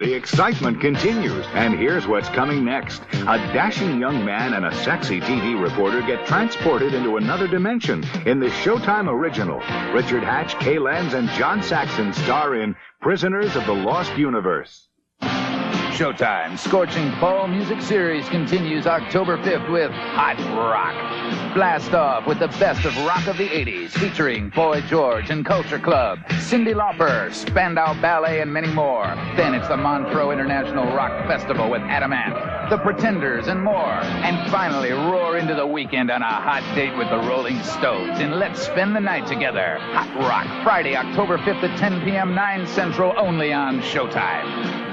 The excitement continues, and here's what's coming next. A dashing young man and a sexy TV reporter get transported into another dimension in the Showtime original. Richard Hatch, Kay Lenz, and John Saxon star in Prisoners of the Lost Universe. Showtime Scorching Fall Music Series continues October 5th with Hot Rock. Blast off with the best of rock of the 80s, featuring Boy George and Culture Club, Cyndi Lauper, Spandau Ballet, and many more. Then it's the Montreux International Rock Festival with Adamant, The Pretenders, and more. And finally, roar into the weekend on a hot date with the Rolling Stones in Let's Spend the Night Together. Hot Rock, Friday, October 5th at 10 p.m., 9 Central, only on Showtime.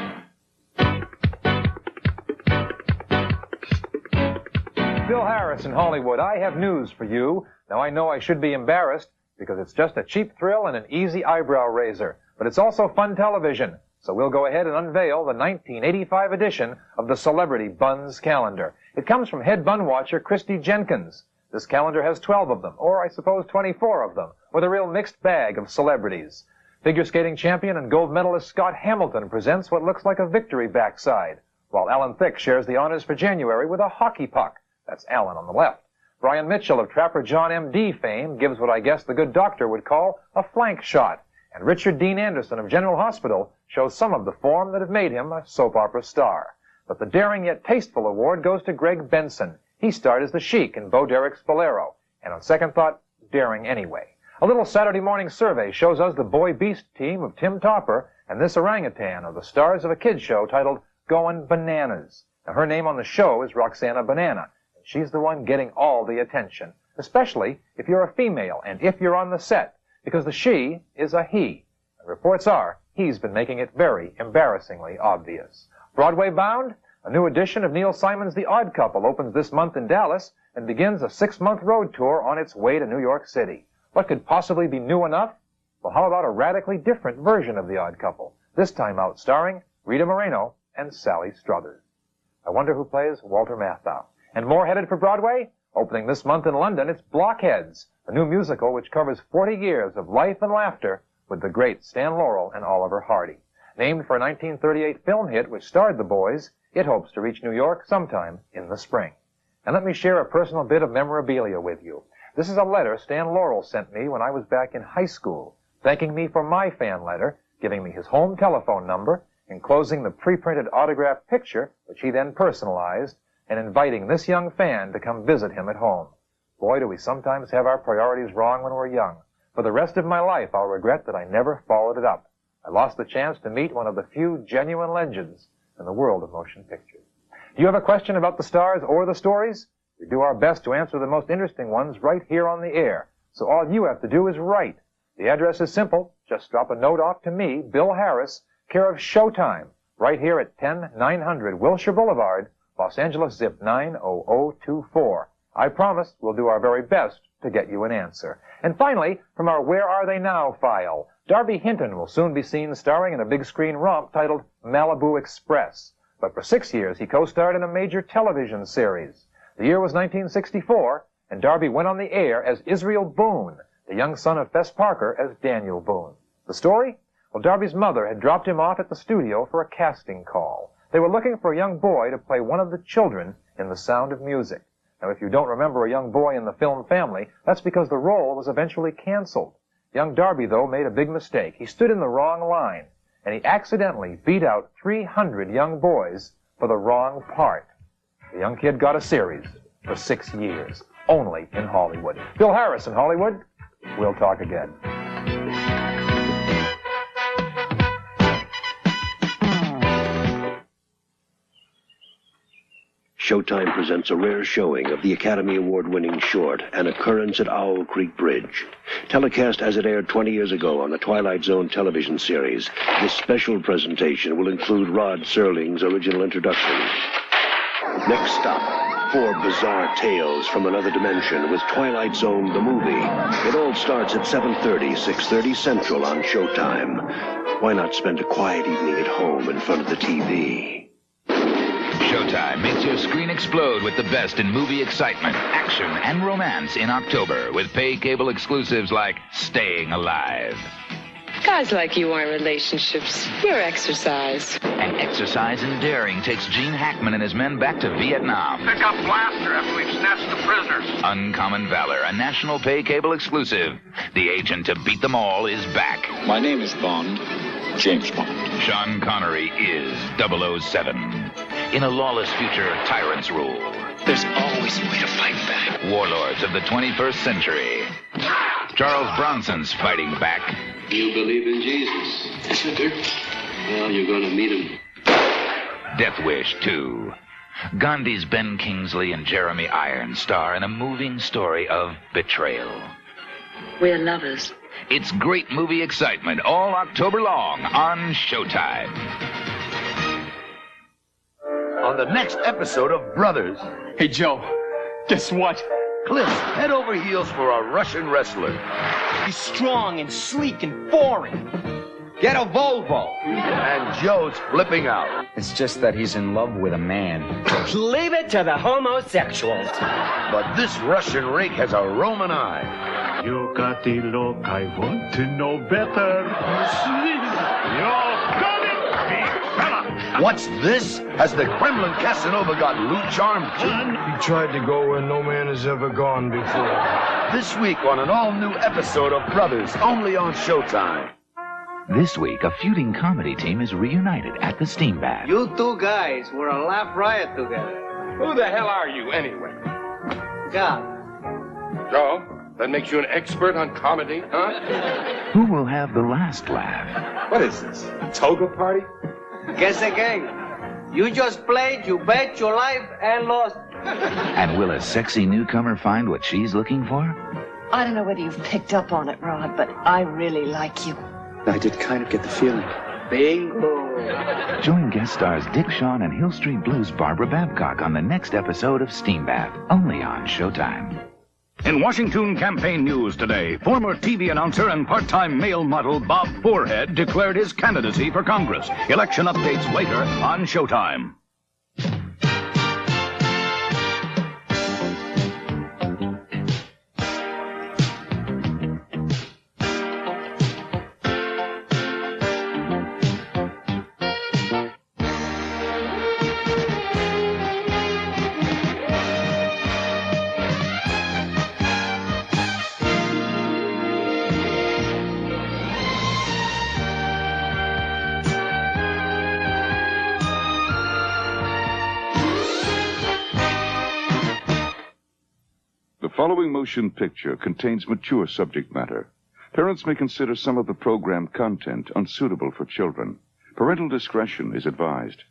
Bill Harris in Hollywood. I have news for you. Now, I know I should be embarrassed because it's just a cheap thrill and an easy eyebrow raiser, but it's also fun television. So we'll go ahead and unveil the 1985 edition of the Celebrity Buns calendar. It comes from head bun watcher Christy Jenkins. This calendar has 12 of them, or I suppose 24 of them, with a real mixed bag of celebrities. Figure skating champion and gold medalist Scott Hamilton presents what looks like a victory backside, while Alan Thicke shares the honors for January with a hockey puck. That's Alan on the left. Brian Mitchell of Trapper John M.D. fame gives what I guess the good doctor would call a flank shot. And Richard Dean Anderson of General Hospital shows some of the form that have made him a soap opera star. But the daring yet tasteful award goes to Greg Benson. He starred as the Sheik in Bo Derek's Bolero, and on second thought, daring anyway. A little Saturday morning survey shows us the Boy Beast team of Tim Topper and this orangutan are the stars of a kids show titled Goin' Bananas. Now, her name on the show is Roxana Banana. She's the one getting all the attention, especially if you're a female and if you're on the set, because the she is a he. And reports are he's been making it very embarrassingly obvious. Broadway bound? A new edition of Neil Simon's The Odd Couple opens this month in Dallas and begins a 6-month road tour on its way to New York City. What could possibly be new enough? Well, how about a radically different version of The Odd Couple, this time out starring Rita Moreno and Sally Struthers. I wonder who plays Walter Matthau. And more headed for Broadway? Opening this month in London, it's Blockheads, a new musical which covers 40 years of life and laughter with the great Stan Laurel and Oliver Hardy. Named for a 1938 film hit which starred the boys, it hopes to reach New York sometime in the spring. And let me share a personal bit of memorabilia with you. This is a letter Stan Laurel sent me when I was back in high school, thanking me for my fan letter, giving me his home telephone number, enclosing the pre-printed autographed picture, which he then personalized, and inviting this young fan to come visit him at home. Boy, do we sometimes have our priorities wrong when we're young. For the rest of my life, I'll regret that I never followed it up. I lost the chance to meet one of the few genuine legends in the world of motion pictures. Do you have a question about the stars or the stories? We do our best to answer the most interesting ones right here on the air. So all you have to do is write. The address is simple. Just drop a note off to me, Bill Harris, care of Showtime, right here at 10900 Wilshire Boulevard, Los Angeles, zip 90024. I promise we'll do our very best to get you an answer. And finally, from our Where Are They Now file, Darby Hinton will soon be seen starring in a big-screen romp titled Malibu Express. But for 6 years, he co-starred in a major television series. The year was 1964, and Darby went on the air as Israel Boone, the young son of Fess Parker as Daniel Boone. The story? Well, Darby's mother had dropped him off at the studio for a casting call. They were looking for a young boy to play one of the children in The Sound of Music. Now, if you don't remember a young boy in the film family, that's because the role was eventually canceled. Young Darby, though, made a big mistake. He stood in the wrong line, and he accidentally beat out 300 young boys for the wrong part. The young kid got a series for 6 years, only in Hollywood. Bill Harris in Hollywood. We'll talk again. Showtime presents a rare showing of the Academy Award-winning short, An Occurrence at Owl Creek Bridge. Telecast as it aired 20 years ago on the Twilight Zone television series, this special presentation will include Rod Serling's original introduction. Next stop, 4 bizarre tales from another dimension with Twilight Zone the movie. It all starts at 7:30, 6:30 Central on Showtime. Why not spend a quiet evening at home in front of the TV? Showtime makes your screen explode with the best in movie excitement, action, and romance in October with pay cable exclusives like Staying Alive. Guys like you aren't relationships. You're exercise. And exercise and daring takes Gene Hackman and his men back to Vietnam. Pick up blaster after we've snatched the prisoners. Uncommon Valor, a national pay cable exclusive. The agent to beat them all is back. My name is Bond, James Bond. Sean Connery is 007. In a lawless future, tyrants rule. There's always a way to fight back. Warlords of the 21st century. Charles Bronson's fighting back. You believe in Jesus? Yes, I do. Well, you're going to meet him. Death Wish 2. Gandhi's Ben Kingsley and Jeremy Irons star in a moving story of betrayal. We're lovers. It's great movie excitement all October long on Showtime. On the next episode of Brothers. Hey, Joe, guess what? Cliff's head over heels for a Russian wrestler. He's strong and sleek and boring. Get a Volvo. And Joe's flipping out. It's just that he's in love with a man. Leave it to the homosexuals. But this Russian rake has a Roman eye. You got the look, I want to know better. You got it, big fella. What's this? Has the Kremlin Casanova got loot charmed too? He tried to go where no man has ever gone before. This week on an all-new episode of Brothers, only on Showtime. This week, a feuding comedy team is reunited at the Steam Bath. You two guys were a laugh riot together. Who the hell are you, anyway? God. Joe, that makes you an expert on comedy, huh? Who will have the last laugh? What is this, a toga party? Guess again. You just played, you bet your life, and lost. And will a sexy newcomer find what she's looking for? I don't know whether you've picked up on it, Rod, but I really like you. I did kind of get the feeling. Bingo. Join guest stars Dick Shawn and Hill Street Blues' Barbara Babcock on the next episode of Steam Bath, only on Showtime. In Washington campaign news today, former TV announcer and part-time male model Bob Forehead declared his candidacy for Congress. Election updates later on Showtime. The following motion picture contains mature subject matter. Parents may consider some of the program content unsuitable for children. Parental discretion is advised.